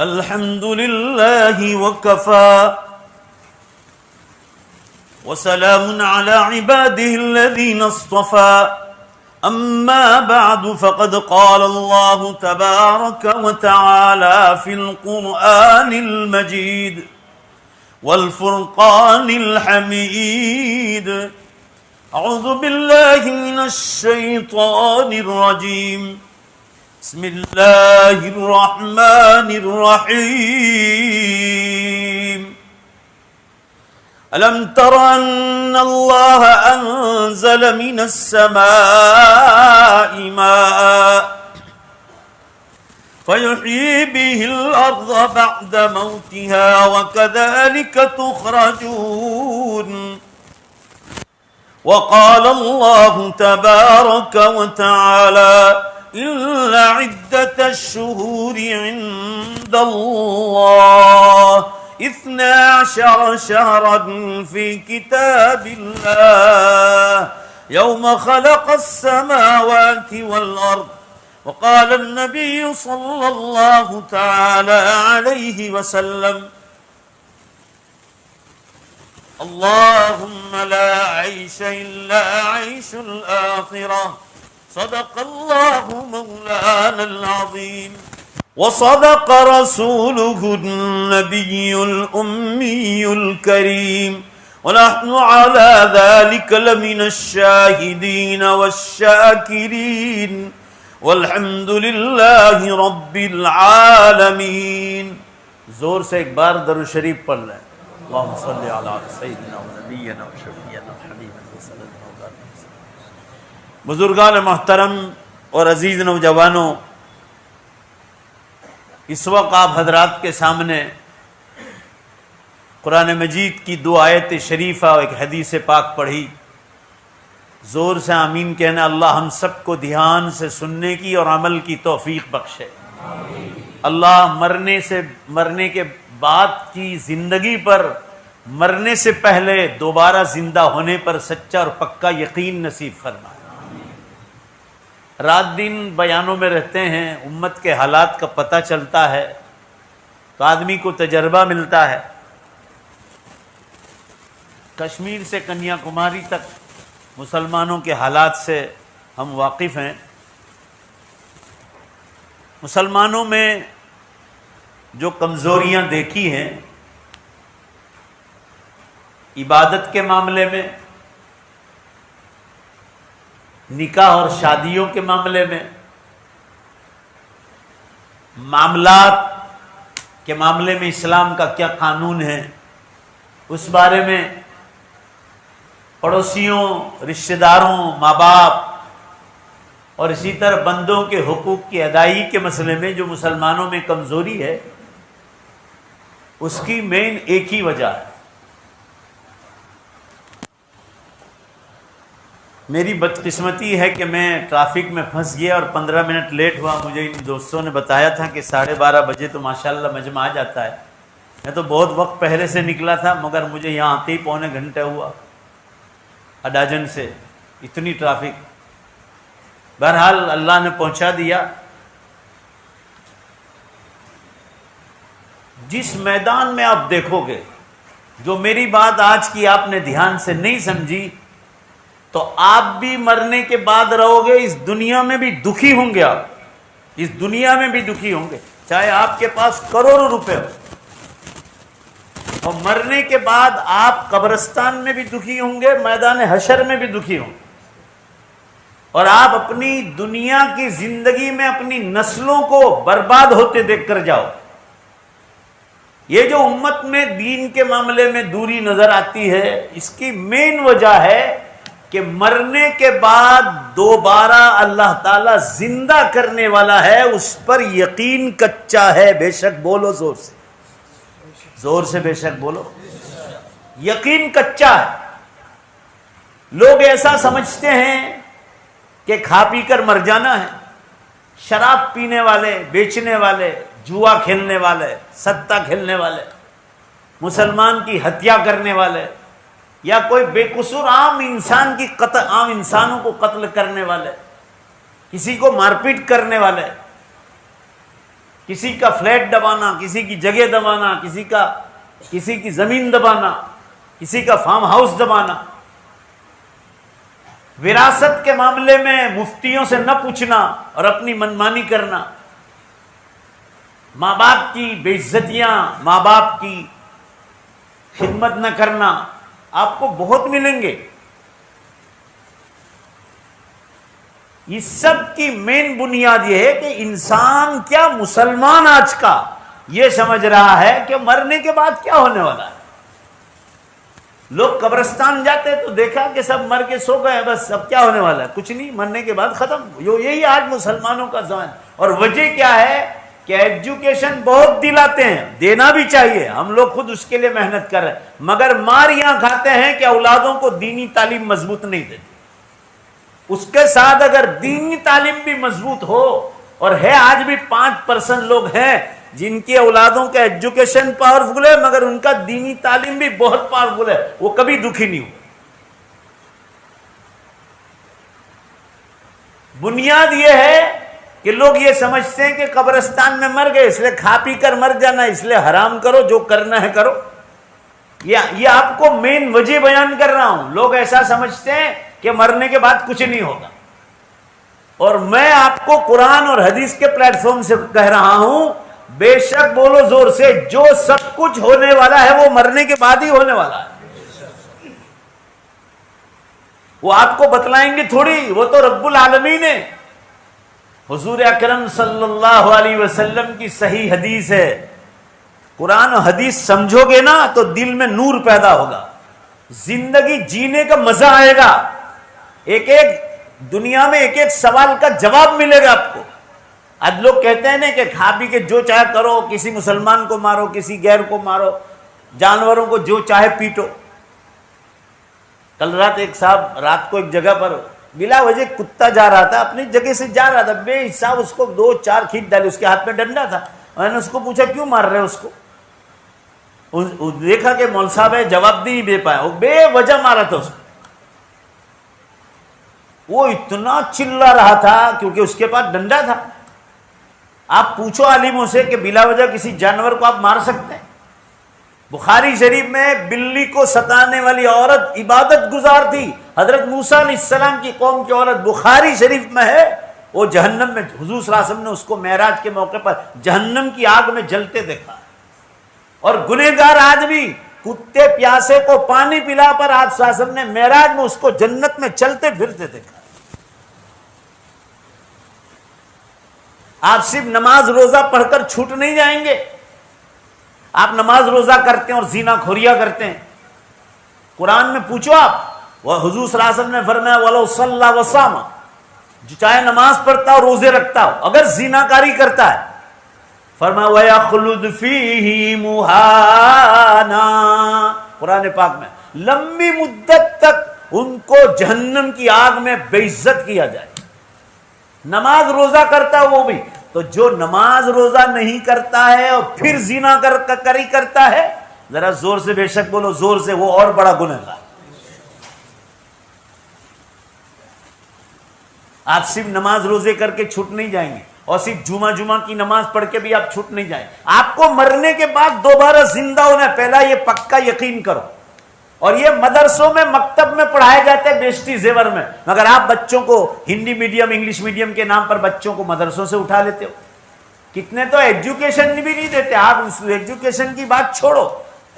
الحمد لله وكفى وسلام على عباده الذين اصطفى أما بعد فقد قال الله تبارك وتعالى في القرآن المجيد والفرقان الحميد أعوذ بالله من الشيطان الرجيم بسم الله الرحمن الرحيم ألم تر أن الله أنزل من السماء ماء فيحيي به الأرض بعد موتها وكذلك تخرجون وقال الله تبارك وتعالى إن عدة الشهور عند الله 12 شهرا في كتاب الله يوم خلق السماوات والأرض وقال النبي صلى الله تعالى عليه وسلم اللهم لا عيش إلا عيش الآخرة صدق الله مولانا العظيم وصدق رسوله النبي الأمي الكريم ونحن على ذلك لمن الشاهدين والشاكرين والحمد لله رب العالمین. زور سے ایک بار درود شریف پڑھ لیں. اللہم صلی علی سیدنا و نبینا و شفیعنا و حبیبنا صلی اللہ علیہ وسلم. بزرگان محترم اور عزیز نوجوانوں، اس وقت آپ حضرات کے سامنے قرآن مجید کی 2 آیت شریفہ اور ایک حدیث پاک پڑھی. زور سے آمین کہنا. اللہ ہم سب کو دھیان سے سننے کی اور عمل کی توفیق بخشے. اللہ مرنے کے بعد کی زندگی پر، مرنے سے پہلے دوبارہ زندہ ہونے پر سچا اور پکا یقین نصیب فرمائے. رات دن بیانوں میں رہتے ہیں، امت کے حالات کا پتہ چلتا ہے تو آدمی کو تجربہ ملتا ہے. کشمیر سے کنیا کماری تک مسلمانوں کے حالات سے ہم واقف ہیں. مسلمانوں میں جو کمزوریاں دیکھی ہیں عبادت کے معاملے میں، نکاح اور شادیوں کے معاملے میں، معاملات کے معاملے میں اسلام کا کیا قانون ہے اس بارے میں، پڑوسیوں، رشتہ داروں، ماں باپ اور اسی طرح بندوں کے حقوق کی ادائیگی کے مسئلے میں جو مسلمانوں میں کمزوری ہے، اس کی مین ایک ہی وجہ ہے. میری بدقسمتی ہے کہ میں ٹریفک میں پھنس گیا اور 15 منٹ لیٹ ہوا. مجھے ان دوستوں نے بتایا تھا کہ 12:30 بجے تو ماشاءاللہ مجمع آ جاتا ہے. میں تو بہت وقت پہلے سے نکلا تھا، مگر مجھے یہاں آتے ہی پونے گھنٹہ ہوا اڈاجن سے. اتنی ٹریفک. بہرحال اللہ نے پہنچا دیا. جس میدان میں آپ دیکھو گے، جو میری بات آج کی آپ نے دھیان سے نہیں سمجھی، تو آپ بھی مرنے کے بعد رہو گے. اس دنیا میں بھی دکھی ہوں گے. آپ اس دنیا میں بھی دکھی ہوں گے، چاہے آپ کے پاس کروڑوں روپے ہو. اور مرنے کے بعد آپ قبرستان میں بھی دکھی ہوں گے، میدان حشر میں بھی دکھی ہوں گے. اور آپ اپنی دنیا کی زندگی میں اپنی نسلوں کو برباد ہوتے دیکھ کر جاؤ. یہ جو امت میں دین کے معاملے میں دوری نظر آتی ہے، اس کی مین وجہ ہے کہ مرنے کے بعد دوبارہ اللہ تعالیٰ زندہ کرنے والا ہے، اس پر یقین کچا ہے. بے شک بولو زور سے، زور سے بے شک بولو. یقین کچا ہے. لوگ ایسا سمجھتے ہیں کہ کھا پی کر مر جانا ہے. شراب پینے والے، بیچنے والے، جوا کھیلنے والے، ستا کھیلنے والے، مسلمان کی ہتیا کرنے والے، یا کوئی بے قصور عام انسانوں کو قتل کرنے والے، کسی کو مار پیٹ کرنے والے، کسی کا فلیٹ دبانا، کسی کی جگہ دبانا، کسی کی زمین دبانا، کسی کا فارم ہاؤس دبانا، وراثت کے معاملے میں مفتیوں سے نہ پوچھنا اور اپنی منمانی کرنا، ماں باپ کی بے عزتیاں، ماں باپ کی خدمت نہ کرنا، آپ کو بہت ملیں گے۔ اس سب کی مین بنیاد یہ ہے کہ انسان کیا مسلمان آج کا یہ سمجھ رہا ہے کہ مرنے کے بعد کیا ہونے والا ہے۔ لوگ قبرستان جاتے تو دیکھا کہ سب مر کے سو گئے، بس اب کیا ہونے والا ہے، کچھ نہیں، مرنے کے بعد ختم۔ یہی آج مسلمانوں کا ذہن، اور وجہ کیا ہے کہ ایجوکیشن بہت دلاتے ہیں، دینا بھی چاہیے، ہم لوگ خود اس کے لیے محنت کر رہے ہیں، مگر مار یہاں کھاتے ہیں کہ اولادوں کو دینی تعلیم مضبوط نہیں دیتے۔ اس کے ساتھ اگر دینی تعلیم بھی مضبوط ہو، اور ہے آج بھی 5% لوگ ہیں جن کی اولادوں کا ایجوکیشن پاورفل ہے مگر ان کا دینی تعلیم بھی بہت پاورفل ہے، وہ کبھی دکھی نہیں ہو۔ بنیاد یہ ہے کہ لوگ یہ سمجھتے ہیں کہ قبرستان میں مر گئے اس لیے کھا پی کر مر جانا، اس لیے حرام کرو، جو کرنا ہے کرو۔ یہ آپ کو مین وجہ بیان کر رہا ہوں۔ لوگ ایسا سمجھتے ہیں کہ مرنے کے بعد کچھ نہیں ہوگا، اور میں آپ کو قرآن اور حدیث کے پلیٹ فارم سے کہہ رہا ہوں، بے شک بولو زور سے، جو سب کچھ ہونے والا ہے وہ مرنے کے بعد ہی ہونے والا ہے۔ وہ آپ کو بتلائیں گے تھوڑی، وہ تو رب العالمین ہے۔ حضور اکرم صلی اللہ علیہ وسلم کی صحیح حدیث ہے، قرآن و حدیث سمجھو گے نا تو دل میں نور پیدا ہوگا، زندگی جینے کا مزہ آئے گا، دنیا میں ایک ایک سوال کا جواب ملے گا آپ کو۔ آج لوگ کہتے ہیں نا کہ کھا پی کے جو چاہے کرو، کسی مسلمان کو مارو، کسی غیر کو مارو، جانوروں کو جو چاہے پیٹو۔ کل رات ایک صاحب رات کو ایک جگہ پر بلا وجہ کتا جا رہا تھا، اپنی جگہ سے جا رہا تھا، بے حساب اس کو 2-4 کھینچ ڈالے، اس کے ہاتھ میں ڈنڈا تھا۔ میں نے اس کو پوچھا کیوں مار رہے اس کو؟ دیکھا کہ مول صاحب ہے، جواب نہیں دے پایا، وہ بے وجہ مارا تھا اس کو۔ وہ اتنا چلا رہا تھا کیونکہ اس کے پاس ڈنڈا تھا۔ آپ پوچھو عالموں سے کہ بلا وجہ کسی جانور کو آپ مار سکتے ہیں؟ بخاری شریف میں بلی کو ستانے والی عورت عبادت گزار تھی، حضرت موسیٰ علیہ السلام کی قوم کی عورت، بخاری شریف میں ہے، وہ جہنم میں، حضور صلی اللہ علیہ وسلم نے اس کو معراج کے موقع پر جہنم کی آگ میں جلتے دیکھا۔ اور گنہگار آدمی کتے پیاسے کو پانی پلا پر آپ صلی اللہ علیہ وسلم نے معراج میں اس کو جنت میں چلتے پھرتے دیکھا۔ آپ صرف نماز روزہ پڑھ کر چھوٹ نہیں جائیں گے، آپ نماز روزہ کرتے ہیں اور زنا خوریا کرتے ہیں۔ قرآن میں پوچھو آپ، وہ حضور صلی اللہ علیہ وسلم نے فرمایا وَلَوْ صَلَّى وَصَامَ، جو چاہے نماز پڑھتا ہو، روزے رکھتا ہو، اگر زنا کاری کرتا ہے، فرمایا وَيَخْلُدْ فِيهِ مُهَانًا، قرآن پاک میں لمبی مدت تک ان کو جہنم کی آگ میں بے عزت کیا جائے۔ نماز روزہ کرتا ہے وہ بھی، تو جو نماز روزہ نہیں کرتا ہے اور پھر زنا کری کرتا ہے، ذرا زور سے بے شک بولو زور سے، وہ اور بڑا گنہگار۔ آپ صرف نماز روزے کر کے چھوٹ نہیں جائیں گے، اور صرف جمعہ کی نماز پڑھ کے بھی آپ چھوٹ نہیں جائیں، آپ کو مرنے کے بعد دوبارہ زندہ ہونا ہے، پہلا یہ پکا یقین کرو۔ اور یہ مدرسوں میں مکتب میں پڑھائے جاتے ہیں بیشتی زیور میں، مگر آپ بچوں کو ہندی میڈیم انگلش میڈیم کے نام پر بچوں کو مدرسوں سے اٹھا لیتے ہو۔ کتنے تو ایجوکیشن بھی نہیں دیتے، آپ اس ایجوکیشن کی بات چھوڑو،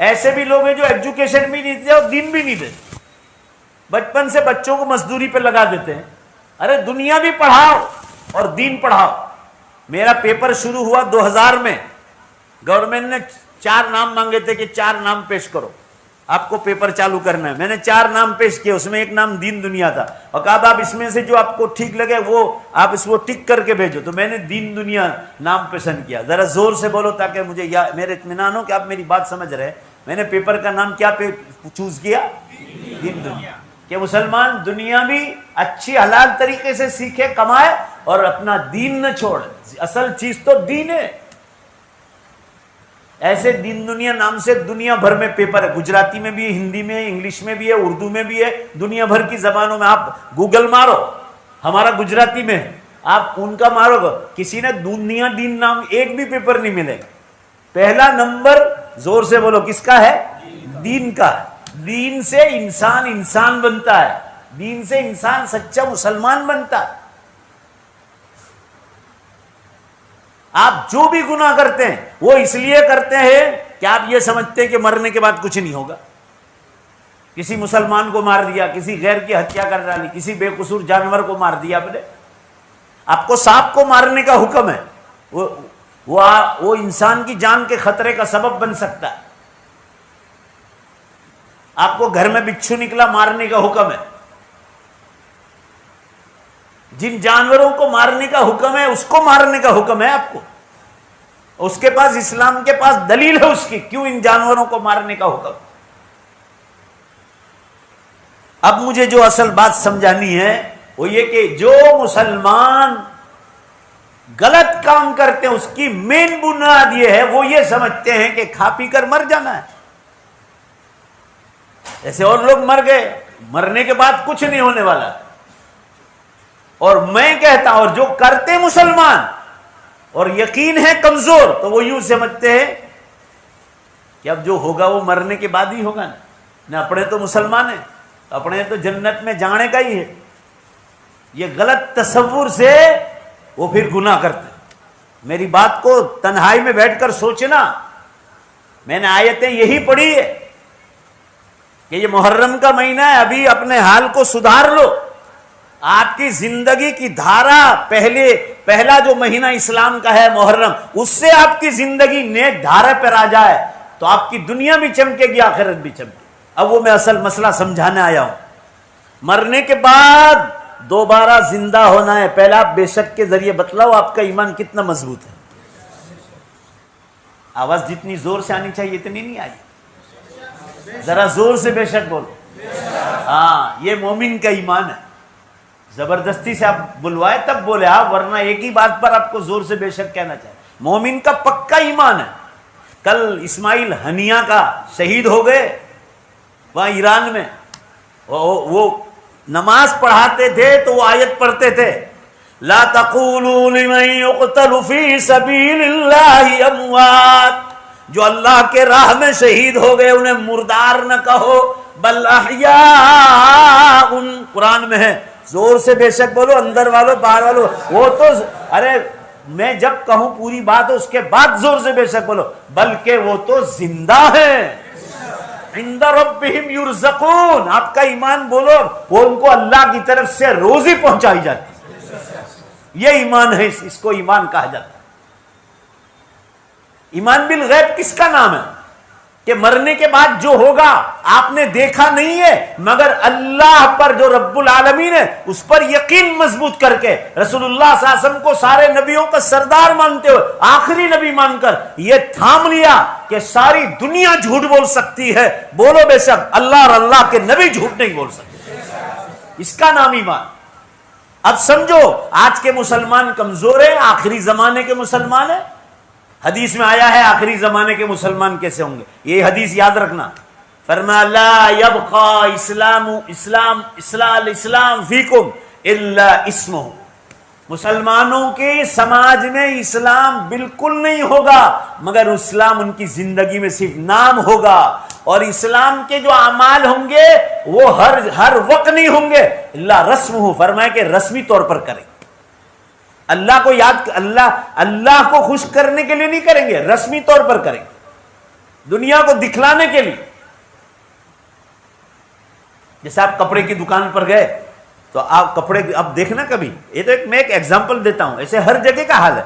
ایسے بھی لوگ ہیں جو ایجوکیشن بھی نہیں دیتے اور دین بھی نہیں دیتے، بچپن سے بچوں کو مزدوری پہ لگا دیتے ہیں۔ ارے دنیا بھی پڑھاؤ اور دین پڑھاؤ۔ میرا پیپر شروع ہوا 2000 میں، گورنمنٹ نے 4 نام مانگے تھے کہ 4 نام پیش کرو، آپ کو پیپر چالو کرنا ہے۔ میں نے 4 نام پیش کیے، اس میں ایک نام دین دنیا تھا، اور کہا آپ اس میں سے جو آپ کو ٹھیک لگے وہ آپ اس کو ٹک کر کے بھیجو، تو میں نے دین دنیا نام پسند کیا۔ ذرا زور سے بولو تاکہ مجھے میرے اطمینان ہو کہ آپ میری بات سمجھ رہے ہیں۔ میں نے پیپر کا نام کیا چوز کیا؟ دین دنیا، کہ مسلمان دنیا بھی اچھی حلال طریقے سے سیکھے، کمائے، اور اپنا دین نہ چھوڑے، اصل چیز تو دین ہے۔ ایسے دین دنیا نام سے دنیا بھر میں پیپر ہے، گجراتی میں بھی ہے، ہندی میں ہے، انگلش میں بھی ہے، اردو میں بھی ہے، دنیا بھر کی زبانوں میں۔ آپ گوگل مارو، ہمارا گجراتی میں ہے، آپ ان کا مارو گا، کسی نے دنیا دین نام ایک بھی پیپر نہیں ملے گا. پہلا نمبر زور سے بولو کس کا ہے؟ دین کا. دین سے انسان بنتا ہے، دین سے انسان سچا مسلمان بنتا ہے. آپ جو بھی گناہ کرتے ہیں وہ اس لیے کرتے ہیں کہ آپ یہ سمجھتے ہیں کہ مرنے کے بعد کچھ نہیں ہوگا. کسی مسلمان کو مار دیا، کسی غیر کی ہتیا کر ڈالی، کسی بے قصور جانور کو مار دیا آپ نے. آپ کو سانپ کو مارنے کا حکم ہے، وہ انسان کی جان کے خطرے کا سبب بن سکتا ہے. آپ کو گھر میں بچھو نکلا، مارنے کا حکم ہے. جن جانوروں کو مارنے کا حکم ہے اس کو مارنے کا حکم ہے آپ کو. اس کے پاس، اسلام کے پاس دلیل ہے اس کی، کیوں ان جانوروں کو مارنے کا حکم. اب مجھے جو اصل بات سمجھانی ہے وہ یہ کہ جو مسلمان غلط کام کرتے ہیں اس کی مین بنیاد یہ ہے، وہ یہ سمجھتے ہیں کہ کھا پی کر مر جانا ہے. ایسے اور لوگ مر گئے، مرنے کے بعد کچھ نہیں ہونے والا. اور میں کہتا ہوں، اور جو کرتے مسلمان اور یقین ہے کمزور، تو وہ یوں سمجھتے ہیں کہ اب جو ہوگا وہ مرنے کے بعد ہی ہوگا. نہ اپنے تو مسلمان ہیں، اپنے تو جنت میں جانے کا ہی ہے. یہ غلط تصور سے وہ پھر گناہ کرتے ہیں. میری بات کو تنہائی میں بیٹھ کر سوچنا. میں نے آیتیں یہی پڑھی ہے کہ یہ محرم کا مہینہ ہے، ابھی اپنے حال کو سدھار لو. آپ کی زندگی کی دھارا، پہلا جو مہینہ اسلام کا ہے محرم، اس سے آپ کی زندگی نیک دھارے پر آ جائے تو آپ کی دنیا بھی چمکے گی، آخرت بھی چمکے. اب وہ میں اصل مسئلہ سمجھانے آیا ہوں. مرنے کے بعد دوبارہ زندہ ہونا ہے. پہلا آپ بے شک کے ذریعے بتلاؤ آپ کا ایمان کتنا مضبوط ہے. آواز جتنی زور سے آنی چاہیے اتنی نہیں آئی. ذرا زور سے بے شک بولو. ہاں، یہ مومن کا ایمان ہے. زبردستی سے آپ بلوائے تب بولے آپ، ورنہ ایک ہی بات پر آپ کو زور سے بے شک کہنا چاہیے. مومن کا پکا ایمان ہے. کل اسماعیل ہنیہ کا شہید ہو گئے وہاں ایران میں. وہ نماز پڑھاتے تھے تو وہ آیت پڑھتے تھے، لا تقولوا لمن يقتل في سبيل الله اموات. جو اللہ کے راہ میں شہید ہو گئے انہیں مردار نہ کہو، بل احیاء. قرآن میں ہے. زور سے بے شک بولو، اندر والو باہر والو. وہ تو ارے میں جب کہوں پوری بات اس کے بعد زور سے بے شک بولو، بلکہ وہ تو زندہ ہے. عند ربہم یرزقون. آپ کا ایمان بولو، وہ ان کو اللہ کی طرف سے روزی پہنچائی جاتی. یہ ایمان ہے، اس کو ایمان کہا جاتا ہے. ایمان بالغیب کس کا نام ہے؟ کہ مرنے کے بعد جو ہوگا آپ نے دیکھا نہیں ہے، مگر اللہ پر جو رب العالمین ہے اس پر یقین مضبوط کر کے، رسول اللہ صلی اللہ علیہ وسلم کو سارے نبیوں کا سردار مانتے ہوئے، آخری نبی مان کر یہ تھام لیا کہ ساری دنیا جھوٹ بول سکتی ہے. بولو بے شک اللہ اور اللہ کے نبی جھوٹ نہیں بول سکتے. اس کا نام ایمان. اب سمجھو آج کے مسلمان کمزور ہیں، آخری زمانے کے مسلمان ہیں. حدیث میں آیا ہے آخری زمانے کے مسلمان کیسے ہوں گے. یہ حدیث یاد رکھنا. فرمایا لا یبقى اسلام فیکم الا اسمہ. مسلمانوں کے سماج میں اسلام بالکل نہیں ہوگا مگر اسلام ان کی زندگی میں صرف نام ہوگا. اور اسلام کے جو اعمال ہوں گے وہ ہر وقت نہیں ہوں گے الا رسمہ. فرمایا کہ رسمی طور پر کریں. اللہ کو یاد، اللہ کو خوش کرنے کے لیے نہیں کریں گے، رسمی طور پر کریں گے، دنیا کو دکھلانے کے لیے. جیسے آپ کپڑے کی دکان پر گئے تو آپ کپڑے اب دیکھنا کبھی، یہ تو میں ایک ایگزامپل دیتا ہوں، ایسے ہر جگہ کا حال ہے.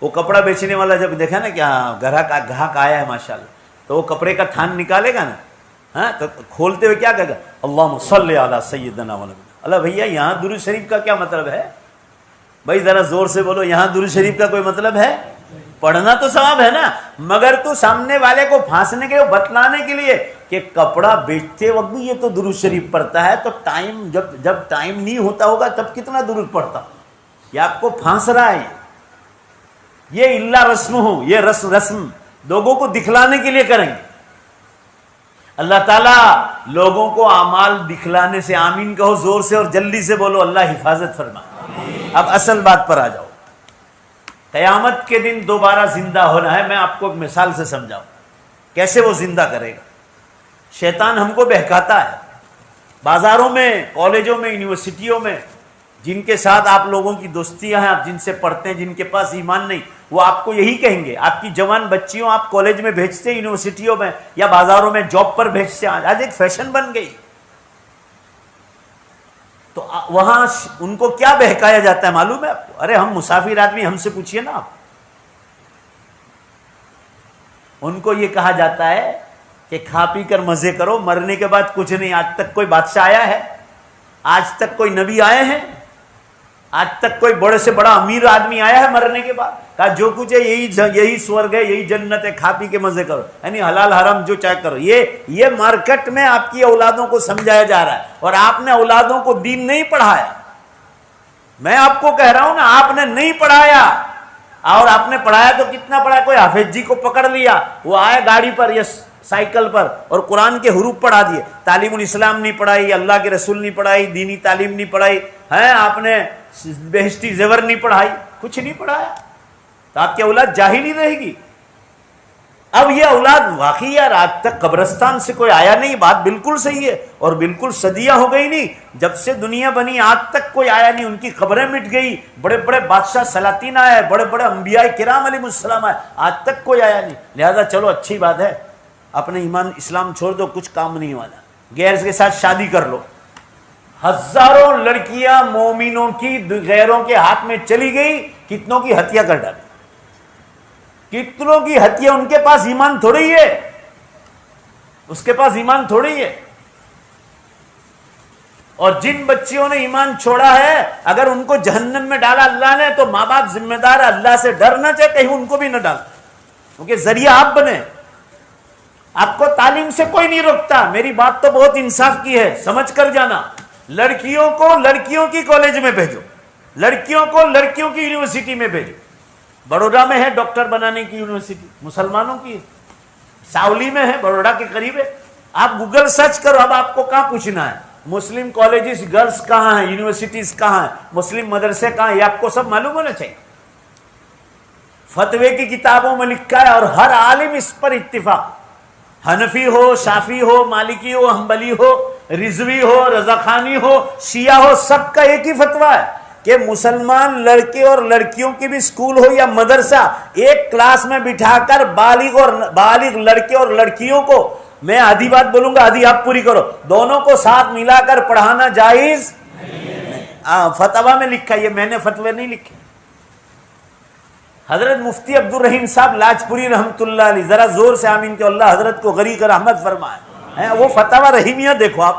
وہ کپڑا بیچنے والا جب دیکھا نا کہ ہاں گاہک آیا ہے ماشاءاللہ، تو وہ کپڑے کا تھان نکالے گا نا، ہاں تو کھولتے ہوئے کیا کہے گا؟ اللہم صلی علی سیدنا و نبینا. اللہ بھیا یہاں درود شریف کا کیا مطلب ہے؟ بھائی ذرا زور سے بولو، یہاں درود شریف کا کوئی مطلب ہے؟ پڑھنا تو ثواب ہے نا، مگر تو سامنے والے کو پھانسنے کے لیے، بتلانے کے لیے کہ کپڑا بیچتے وقت بھی یہ تو درود شریف پڑھتا ہے، تو ٹائم جب ٹائم نہیں ہوتا ہوگا تب کتنا درود پڑھتا. یہ آپ کو پھانس رہا ہے. یہ اللہ رسم ہو، یہ رسم لوگوں کو دکھلانے کے لیے کریں گے. اللہ تعالیٰ لوگوں کو اعمال دکھلانے سے، آمین کہو زور سے اور جلدی سے بولو، اللہ حفاظت فرمائے. اب اصل بات پر آ جاؤ. قیامت کے دن دوبارہ زندہ ہونا ہے. میں آپ کو ایک مثال سے سمجھاؤں کیسے وہ زندہ کرے گا. شیطان ہم کو بہکاتا ہے. بازاروں میں، کالجوں میں، یونیورسٹیوں میں جن کے ساتھ آپ لوگوں کی دوستیاں ہیں، آپ جن سے پڑھتے ہیں، جن کے پاس ایمان نہیں، وہ آپ کو یہی کہیں گے. آپ کی جوان بچیوں آپ کالج میں بھیجتے ہیں، یونیورسٹیوں میں یا بازاروں میں جاب پر بھیجتے ہیں. آج ایک فیشن بن گئی. تو وہاں ان کو کیا بہکایا جاتا ہے معلوم ہے آپ کو؟ ارے ہم مسافر آدمی، ہم سے پوچھئے نا آپ. ان کو یہ کہا جاتا ہے کہ کھا پی کر مزے کرو، مرنے کے بعد کچھ نہیں. آج تک کوئی بادشاہ آیا ہے؟ آج تک کوئی نبی آئے ہیں؟ آج تک کوئی بڑے سے بڑا امیر آدمی آیا ہے مرنے کے بعد؟ کہا جو کچھ ہے یہی سورگ ہے، یہی جنت ہے، کھا پی کے مزے کرو، یعنی حلال حرام جو چاہے کرو. یہ مارکیٹ میں آپ کی اولادوں کو سمجھایا جا رہا ہے، اور آپ نے اولادوں کو دین نہیں پڑھایا. میں آپ کو کہہ رہا ہوں نا، آپ نے نہیں پڑھایا. اور آپ نے پڑھایا تو کتنا پڑھایا؟ کوئی حافظ جی کو پکڑ لیا، وہ آئے گاڑی پر یا سائیکل پر اور قرآن کے حروف پڑھا دیے. تعلیم الاسلام نہیں پڑھائی، اللہ کے رسول نہیں پڑھائی، دینی تعلیم نہیں پڑھائی ہے، آپ نے بہشتی زیور نہیں پڑھائی، کچھ نہیں پڑھایا. تو آپ کی اولاد جاہل ہی رہے گی. اب یہ اولاد واقعی یار آج تک قبرستان سے کوئی آیا نہیں، بات بالکل صحیح ہے، اور بالکل صدیاں ہو گئی نہیں، جب سے دنیا بنی آج تک کوئی آیا نہیں. ان کی قبریں مٹ گئی، بڑے بڑے بادشاہ سلاطین آئے، بڑے بڑے انبیاء کرام علیہ السلام آئے، آج تک کوئی آیا نہیں. لہذا چلو اچھی بات ہے، اپنے ایمان اسلام چھوڑ دو، کچھ کام نہیں والا. غیر کے ساتھ شادی کر لو. ہزاروں لڑکیاں مومنوں کی غیروں کے ہاتھ میں چلی گئی، کتنوں کی ہتیا کر ڈالی، کتنوں کی ہتیا. ان کے پاس ایمان تھوڑی ہے، اس کے پاس ایمان تھوڑی ہے. اور جن بچیوں نے ایمان چھوڑا ہے، اگر ان کو جہنم میں ڈالا اللہ نے تو ماں باپ ذمہ دار ہے، اللہ سے ڈرنا چاہے کہیں ان کو بھی نہ ڈال، کیونکہ ذریعہ آپ بنے. آپ کو تعلیم سے کوئی نہیں روکتا. میری بات تو بہت انصاف کی ہے، سمجھ کر جانا. لڑکیوں کو لڑکیوں کی کالج میں بھیجو، لڑکیوں کو لڑکیوں کی یونیورسٹی میں بھیجو. بڑودا میں ہے ڈاکٹر بنانے کی یونیورسٹی، مسلمانوں کی ہے. ساولی میں ہے، بڑودا کے قریب ہے. آپ گوگل سرچ کرو. اب آپ کو کہاں پوچھنا ہے مسلم کالجز گرلز کہاں ہیں، یونیورسٹیز کہاں ہیں، مسلم مدرسے کہاں ہیں، یہ آپ کو سب معلوم ہونا چاہیے. فتوے کی کتابوں میں لکھا ہے، اور ہر عالم اس پر اتفاق، حنفی ہو، شافی ہو، مالکی ہو، حنبلی ہو، رضوی ہو، رضاخانی ہو، شیعہ ہو، سب کا ایک ہی فتویٰ ہے کہ مسلمان لڑکے اور لڑکیوں کی بھی اسکول ہو یا مدرسہ، ایک کلاس میں بٹھا کر بالغ لڑکے اور لڑکیوں کو، میں آدھی بات بولوں گا، آدھی آپ پوری کرو، دونوں کو ساتھ ملا کر پڑھانا جائز نہیں. فتویٰ میں لکھا، یہ میں نے فتوے نہیں لکھے. حضرت مفتی عبد الرحیم صاحب لاجپوری رحمۃ اللہ علیہ، ذرا زور سے آمین کہ اللہ حضرت کو غریق رحمت فرمائے. وہ فتویٰ رحیمیہ دیکھو آپ.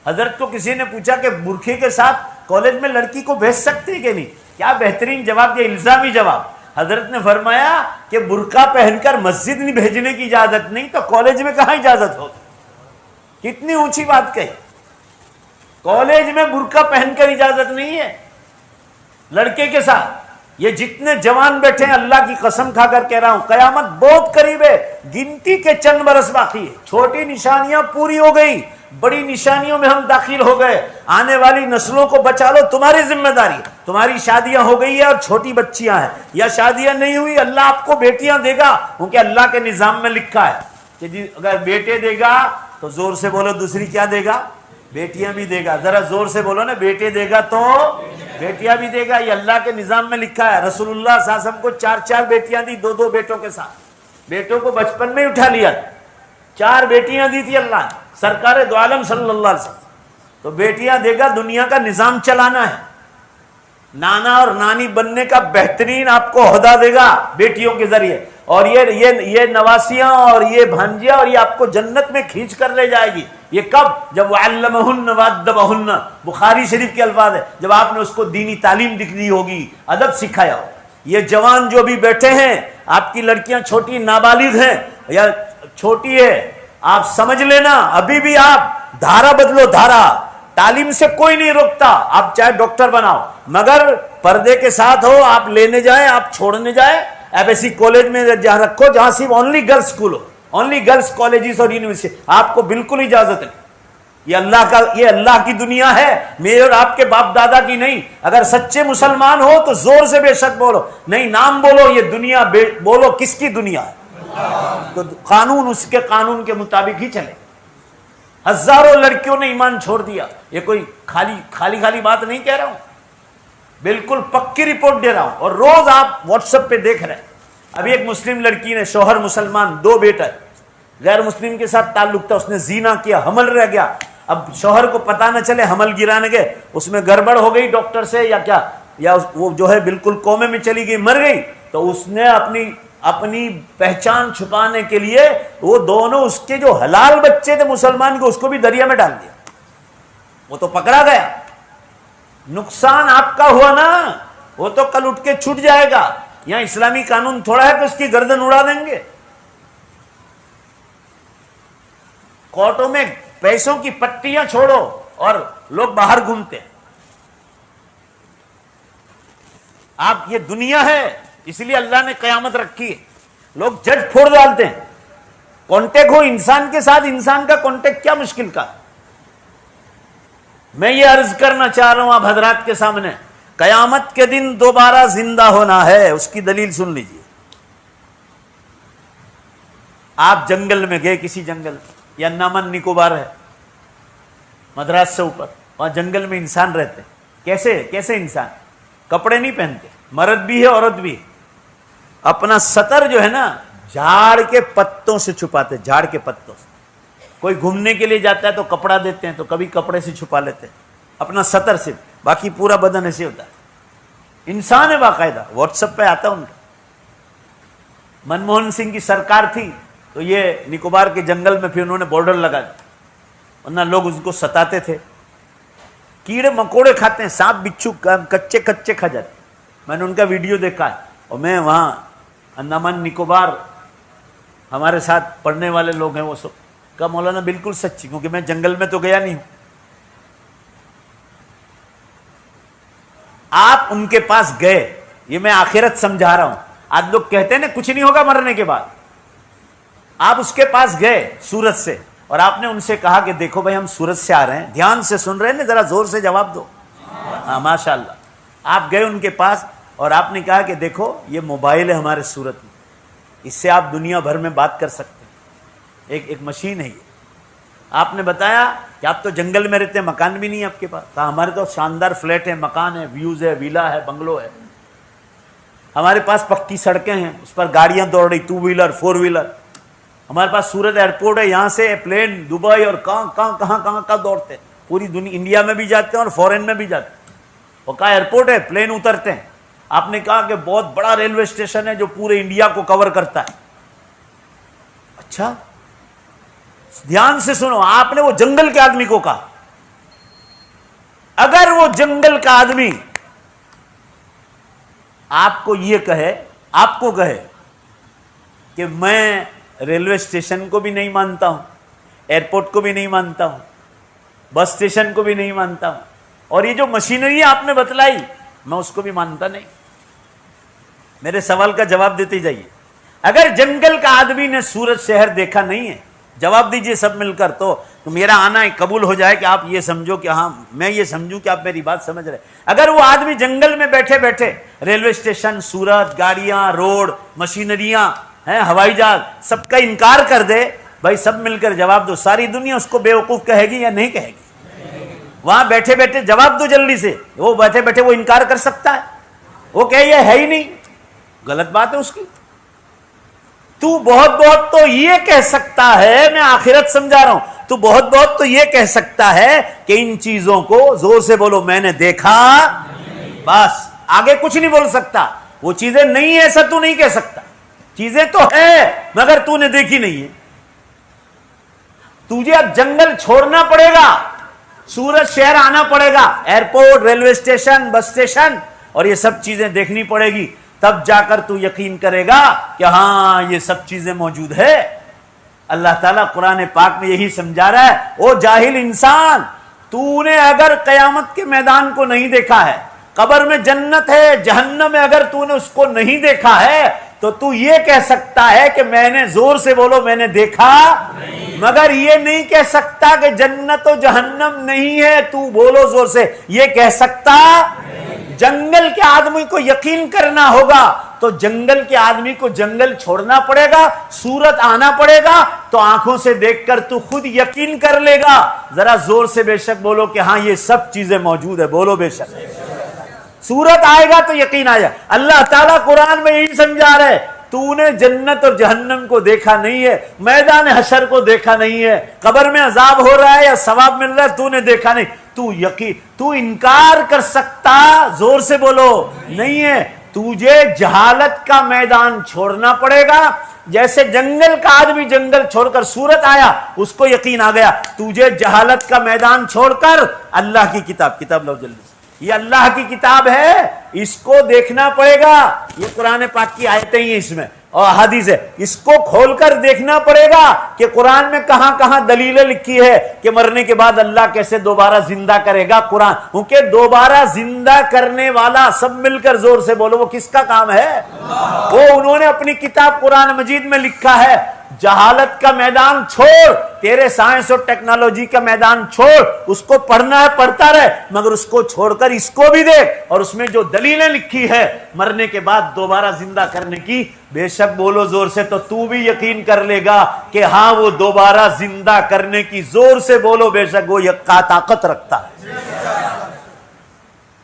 حضرت کو کسی نے پوچھا کہ برقعے کے ساتھ کالج میں لڑکی کو بھیج سکتے ہیں کہ نہیں؟ کیا بہترین جواب دیا، الزامی جواب. حضرت نے فرمایا کہ برقع پہن کر مسجد نہیں بھیجنے کی اجازت نہیں تو کالج میں کہاں اجازت ہوگی؟ کتنی اونچی بات کہی. کالج میں برقع پہن کر اجازت نہیں ہے لڑکے کے ساتھ. یہ جتنے جوان بیٹھے ہیں، اللہ کی قسم کھا کر کہہ رہا ہوں، قیامت بہت قریب ہے، گنتی کے چند برس باقی ہے. چھوٹی نشانیاں پوری ہو گئی، بڑی نشانیوں میں ہم داخل ہو گئے. آنے والی نسلوں کو بچا لو، تمہاری ذمہ داری. تمہاری شادیاں ہو گئی ہیں اور چھوٹی بچیاں ہیں، یا شادیاں نہیں ہوئی، اللہ آپ کو بیٹیاں دے گا، کیونکہ اللہ کے نظام میں لکھا ہے کہ جی اگر بیٹے دے گا تو زور سے بولو، دوسری کیا دے گا؟ بیٹیاں بھی دے گا. ذرا زور سے بولو نا، بیٹے دے گا تو بیٹیاں بھی دے گا. یہ اللہ کے نظام میں لکھا ہے. رسول اللہ صلی اللہ علیہ وسلم کو 4 بیٹیاں دی، 2 بیٹوں کے ساتھ. بیٹوں کو بچپن میں اٹھا لیا، 4 بیٹیاں دی تھی اللہ نے، سرکار دو عالم صلی اللہ علیہ وسلم. تو بیٹیاں دے گا، دنیا کا نظام چلانا ہے. نانا اور نانی بننے کا بہترین آپ کو عہدہ دے گا بیٹیوں کے ذریعے. اور یہ نواسیاں اور یہ بھانجیاں، اور یہ آپ کو جنت میں کھینچ کر لے جائے گی. یہ کب؟ جب وَعَلَّمَهُنَّ وَأَدَّبَهُنَّ، بخاری شریف کے الفاظ ہے، جب آپ نے اس کو دینی تعلیم دکھائی ہوگی، ادب سکھایا ہو. یہ جوان جو بھی بیٹھے ہیں، آپ کی لڑکیاں چھوٹی نابالغ ہیں یا چھوٹی ہے، آپ سمجھ لینا، ابھی بھی آپ دھارا بدلو. دھارا تعلیم سے کوئی نہیں روکتا، آپ چاہے ڈاکٹر بناؤ، مگر پردے کے ساتھ ہو. آپ لینے جائیں، آپ چھوڑنے جائیں، ایف ایس سی کالج میں جہاں رکھو جہاں صرف اونلی گرلس اسکول ہو، اونلی گرلس کالجز اور یونیورسٹی، آپ کو بالکل اجازت نہیں. یہ اللہ کی دنیا ہے، میرے اور آپ کے باپ دادا کی نہیں۔ اگر سچے مسلمان ہو تو زور سے بے شک بولو، نہیں نام بولو یہ دنیا، بولو کس کی دنیا ہے؟ تو قانون اس کے قانون کے مطابق ہی چلے۔ ہزاروں لڑکیوں نے ایمان چھوڑ دیا، یہ کوئی خالی بات نہیں کہہ رہا ہوں، بالکل پکی رپورٹ دے رہا ہوں، اور روز آپ واٹس ایپ پہ دیکھ رہے ہیں۔ ابھی ایک مسلم لڑکی نے، شوہر مسلمان، 2 بیٹے، غیر مسلم کے ساتھ تعلق تھا، اس نے زنا کیا، حمل رہ گیا۔ اب شوہر کو پتہ نہ چلے، حمل گرانے گئے، اس میں گڑبڑ ہو گئی ڈاکٹر سے یا کیا، یا وہ جو ہے بالکل کومے میں چلی گئی، مر گئی۔ تو اس نے اپنی پہچان چھپانے کے لیے وہ دونوں اس کے جو حلال بچے تھے مسلمان کو، اس کو بھی دریا میں ڈال دیا، وہ تو پکڑا گیا۔ نقصان آپ کا ہوا نا، وہ تو کل اٹھ کے چھوٹ جائے گا۔ یہاں اسلامی قانون تھوڑا ہے کہ اس کی گردن اڑا دیں گے۔ کورٹوں میں پیسوں کی پٹیاں چھوڑو اور لوگ باہر گھومتے ہیں۔ آپ یہ دنیا ہے، اس لیے اللہ نے قیامت رکھی ہے، لوگ جج پھوڑ ڈالتے ہیں۔ کانٹیکٹ ہو انسان کے ساتھ، انسان کا کانٹیکٹ کیا مشکل کا؟ میں یہ عرض کرنا چاہ رہا ہوں آپ حضرات کے سامنے، قیامت کے دن دوبارہ زندہ ہونا ہے، اس کی دلیل سن لیجیے۔ آپ جنگل میں گئے، کسی جنگل میں، یا انڈمان نکوبار ہے مدراس سے اوپر، وہاں جنگل میں انسان رہتے ہیں۔ کیسے انسان؟ کپڑے نہیں پہنتے، مرد بھی ہے عورت بھی ہے، اپنا سطر جو ہے نا جھاڑ کے پتوں سے چھپاتے، جھاڑ کے پتوں سے۔ کوئی گھومنے کے لیے جاتا ہے تو کپڑا دیتے ہیں، تو کبھی کپڑے سے چھپا لیتے ہیں اپنا سطر سے، باقی پورا بدن ایسے ہوتا ہے۔ انسان ہے باقاعدہ، واٹس ایپ پہ آتا ان کا۔ منموہن سنگھ کی سرکار تھی تو یہ نکوبار کے جنگل میں پھر انہوں نے بارڈر لگا دیا، ورنہ لوگ اس کو ستاتے تھے۔ کیڑے مکوڑے کھاتے ہیں، سانپ بچھو کچے کھا جاتے ہیں۔ میں نے ان کا ویڈیو دیکھا ہے، اور میں وہاں انڈمان نکوبار، ہمارے ساتھ پڑھنے والے لوگ ہیں، وہ سب کہا مولانا بالکل سچی، کیونکہ میں جنگل میں تو گیا نہیں ہوں۔ آپ ان کے پاس گئے، یہ میں آخرت سمجھا رہا ہوں۔ آج لوگ کہتے ہیں نا کچھ نہیں ہوگا مرنے کے بعد، آپ اس کے پاس گئے سورج سے، اور آپ نے ان سے کہا کہ دیکھو بھائی ہم سورج سے آ رہے ہیں، دھیان سے سن رہے ہیں نا، ذرا زور سے جواب دو۔ ہاں ماشاء اللہ۔ آپ گئے ان کے پاس اور آپ نے کہا کہ دیکھو یہ موبائل ہے ہمارے سورج میں، اس سے آپ دنیا بھر میں بات کر سکتے ہیں، ایک مشین ہے یہ۔ آپ نے بتایا کہ آپ تو جنگل میں رہتے ہیں، مکان بھی نہیں ہے آپ کے پاس۔ کہا ہمارے تو شاندار فلیٹ ہے، مکان ہے، ویوز ہے، ویلا ہے، بنگلو ہے، ہمارے پاس پکی سڑکیں ہیں، اس پر گاڑیاں دوڑ رہی، 2 ویلر 4 ویلر، ہمارے پاس سورت ایئرپورٹ ہے، یہاں سے پلین دبئی اور کہاں کا دوڑتے ہیں، پوری دنیا، انڈیا میں بھی جاتے ہیں اور فورن میں بھی جاتے ہیں۔ وہ کہا ایئرپورٹ ہے، پلین اترتے ہیں۔ آپ نے کہا کہ بہت بڑا ریلوے اسٹیشن ہے جو پورے انڈیا کو کور کرتا ہے۔ اچھا دھیان سے سنو، آپ نے وہ جنگل کے آدمی کو کہا، اگر وہ جنگل کا آدمی آپ کو یہ کہے، آپ کو کہے کہ میں ریلوے اسٹیشن کو بھی نہیں مانتا ہوں، ایئرپورٹ کو بھی نہیں مانتا ہوں، بس اسٹیشن کو بھی نہیں مانتا ہوں، اور یہ جو مشینری آپ نے بتلائی میں اس کو بھی مانتا نہیں، میرے سوال کا جواب دیتے جائیے۔ اگر جنگل کا آدمی نے سورج شہر دیکھا نہیں ہے، جواب دیجئے سب مل کر، تو میرا آنا قبول ہو جائے کہ آپ یہ سمجھو کہ ہاں میں یہ سمجھوں کہ آپ میری بات سمجھ رہے۔ اگر وہ آدمی جنگل میں بیٹھے بیٹھے ریلوے اسٹیشن، سورج، گاڑیاں، روڈ، مشینریاں ہیں، ہوائی جہاز، سب کا انکار کر دے، بھائی سب مل کر جواب دو، ساری دنیا اس کو بیوقوف کہے گی یا نہیں کہے گی؟ وہاں بیٹھے بیٹھے جواب دو جلدی سے۔ وہ بیٹھے بیٹھے وہ انکار کر سکتا ہے، وہ کہے یہ ہے ہی نہیں، غلط بات ہے اس کی۔ تو بہت تو یہ کہہ سکتا ہے، میں آخرت سمجھا رہا ہوں، تو بہت تو یہ کہہ سکتا ہے کہ ان چیزوں کو زور سے بولو میں نے دیکھا، بس آگے کچھ نہیں بول سکتا۔ وہ چیزیں نہیں ہے ایسا تو نہیں کہہ سکتا، چیزیں تو ہے مگر تو نے دیکھی نہیں ہے۔ تجھے اب جنگل چھوڑنا پڑے گا، سورج شہر آنا پڑے گا، airport, railway station, bus station, اور یہ سب چیزیں دیکھنی پڑے گی، تب جا کر تو یقین کرے گا کہ ہاں یہ سب چیزیں موجود ہے۔ اللہ تعالیٰ قرآن پاک میں یہی سمجھا رہا ہے، او جاہل انسان، تو نے اگر قیامت کے میدان کو نہیں دیکھا ہے، قبر میں جنت ہے، جہنم میں اگر تو نے اس کو نہیں دیکھا ہے، تو تو یہ کہہ سکتا ہے کہ میں نے، زور سے بولو، میں نے دیکھا مگر یہ نہیں کہہ سکتا کہ جنت و جہنم نہیں ہے. تو بولو زور سے، یہ کہہ سکتا؟ جنگل کے آدمی کو یقین کرنا ہوگا تو جنگل کے آدمی کو جنگل چھوڑنا پڑے گا، سورت آنا پڑے گا تو آنکھوں سے دیکھ کر تو خود یقین کر لے گا. ذرا زور سے بے شک بولو کہ ہاں یہ سب چیزیں موجود ہے. بولو بے شک. سورت آئے گا تو یقین آئے گا. اللہ تعالیٰ قرآن میں یہی سمجھا رہے، تو نے جنت اور جہنم کو دیکھا نہیں ہے، میدان حشر کو دیکھا نہیں ہے، قبر میں عذاب ہو رہا ہے یا ثواب مل رہا ہے تو نے دیکھا نہیں. تو انکار کر سکتا؟ زور سے بولو نہیں ہے. تجھے جہالت کا میدان چھوڑنا پڑے گا. جیسے جنگل کا آدمی جنگل چھوڑ کر سورت آیا اس کو یقین آ گیا، تجھے جہالت کا میدان چھوڑ کر اللہ کی کتاب لو جلدی سے، یہ اللہ کی کتاب ہے، اس کو دیکھنا پڑے گا. یہ قرآن پاک کی آیتیں ہی اس میں اور حدیث ہے، اس کو کھول کر دیکھنا پڑے گا کہ قرآن میں کہاں کہاں دلیلیں لکھی ہے کہ مرنے کے بعد اللہ کیسے دوبارہ زندہ کرے گا. قرآن، کیونکہ دوبارہ زندہ کرنے والا، سب مل کر زور سے بولو، وہ کس کا کام ہے؟ وہ انہوں نے اپنی کتاب قرآن مجید میں لکھا ہے. جہالت کا میدان چھوڑ، تیرے سائنس اور ٹیکنالوجی کا میدان چھوڑ، اس کو پڑھنا ہے پڑھتا رہے، مگر اس کو چھوڑ کر اس کو بھی دیکھ، اور اس میں جو دلیلیں لکھی ہے مرنے کے بعد دوبارہ زندہ کرنے کی، بے شک بولو زور سے تو بھی یقین کر لے گا کہ ہاں وہ دوبارہ زندہ کرنے کی، زور سے بولو بے شک وہ طاقت رکھتا ہے.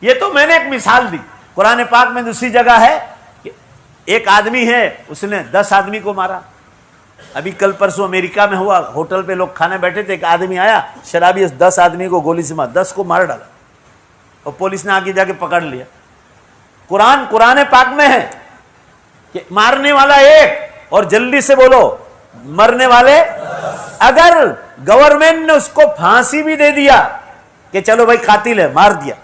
یہ تو میں نے ایک مثال دی. قرآن پاک میں دوسری جگہ ہے کہ ایک آدمی ہے، اس نے 10 آدمی کو مارا. ابھی کل پرسوں امریکہ میں ہوا، ہوٹل پہ لوگ کھانے بیٹھے تھے، ایک آدمی آیا شرابی، 10 آدمی کو گولی سے مار، 10 کو مار ڈالا اور پولیس نے آگے جا کے پکڑ لیا. قرآن پاک میں ہے کہ مارنے والا ایک، اور جلدی سے بولو مرنے والے. اگر گورنمنٹ نے اس کو پھانسی بھی دے دیا کہ چلو بھائی قاتل ہے، مار دیا،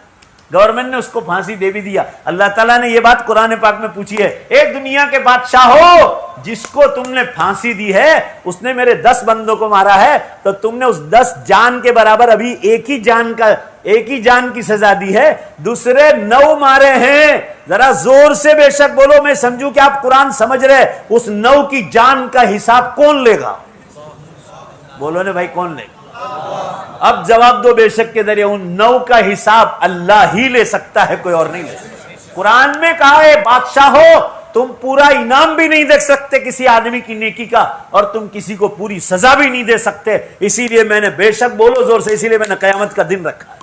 گورنمنٹ نے اس کو پھانسی دے بھی دیا، اللہ تعالیٰ نے یہ بات قرآن پاک میں پوچھی ہے، اے دنیا کے بادشاہ ہو، جس کو تم نے پھانسی دی ہے اس نے میرے 10 بندوں کو مارا ہے، تو تم نے اس 10 جان کے برابر ابھی ایک ہی جان کی سزا دی ہے، دوسرے 9 مارے ہیں. ذرا زور سے بے شک بولو، میں سمجھوں کہ آپ قرآن سمجھ رہے. اس 9 کی جان کا حساب کون لے گا؟ بولو نے بھائی کون لے گا؟ اب جواب دو بے شک کے ذریعے. ان 9 کا حساب اللہ ہی لے سکتا ہے، کوئی اور نہیں لے سکتا. قرآن میں کہا ہے بادشاہ ہو، تم پورا انعام بھی نہیں دے سکتے کسی آدمی کی نیکی کا، اور تم کسی کو پوری سزا بھی نہیں دے سکتے. اسی لیے میں نے، بے شک بولو زور سے، اسی لیے میں نے قیامت کا دن رکھا.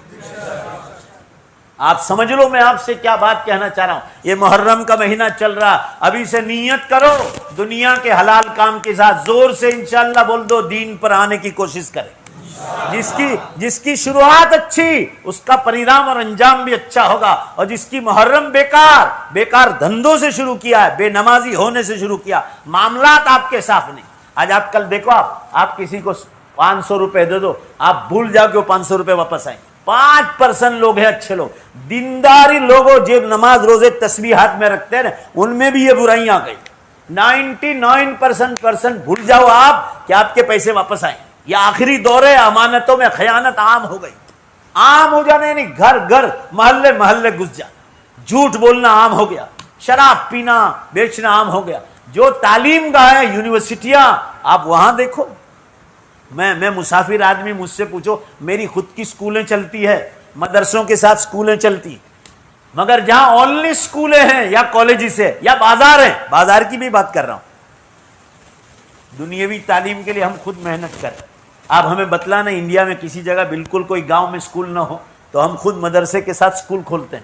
آپ سمجھ لو میں آپ سے کیا بات کہنا چاہ رہا ہوں. یہ محرم کا مہینہ چل رہا، ابھی سے نیت کرو دنیا کے حلال کام کے ساتھ، زور سے انشاءاللہ بول دو، دین پر آنے کی کوشش کرے. جس کی شروعات اچھی، اس کا پریرام اور انجام بھی اچھا ہوگا. اور جس کی محرم بیکار دھندوں سے شروع کیا ہے، بے نمازی ہونے سے شروع کیا، معاملات آپ کے صاف نہیں. آج آپ کل دیکھو، آپ کسی کو 500 روپے دے دو، آپ بھول جاؤ کہ وہ 500 روپے واپس آئیں. 5% لوگ ہیں اچھے لوگ، دینداری لوگوں جو نماز روزے تسبیح ہاتھ میں رکھتے ہیں، ان میں بھی یہ برائیاں آ گئی. 99% بھول جاؤ آپ کہ آپ کے پیسے واپس آئیں. یہ آخری دور ہے، امانتوں میں خیانت عام ہو گئی. عام ہو جانے یعنی گھر محلے گھس جا. جھوٹ بولنا عام ہو گیا، شراب پینا بیچنا عام ہو گیا. جو تعلیم گاہ ہے، یونیورسٹیاں، آپ وہاں دیکھو. میں مسافر آدمی، مجھ سے پوچھو، میری خود کی سکولیں چلتی ہے، مدرسوں کے ساتھ سکولیں چلتی، مگر جہاں اونلی سکولیں ہیں یا کالجز ہے یا بازار ہیں، بازار کی بھی بات کر رہا ہوں، دنیاوی تعلیم کے لیے ہم خود محنت کریں. آپ ہمیں بتلانا انڈیا میں کسی جگہ بالکل کوئی گاؤں میں سکول نہ ہو تو ہم خود مدرسے کے ساتھ سکول کھولتے ہیں.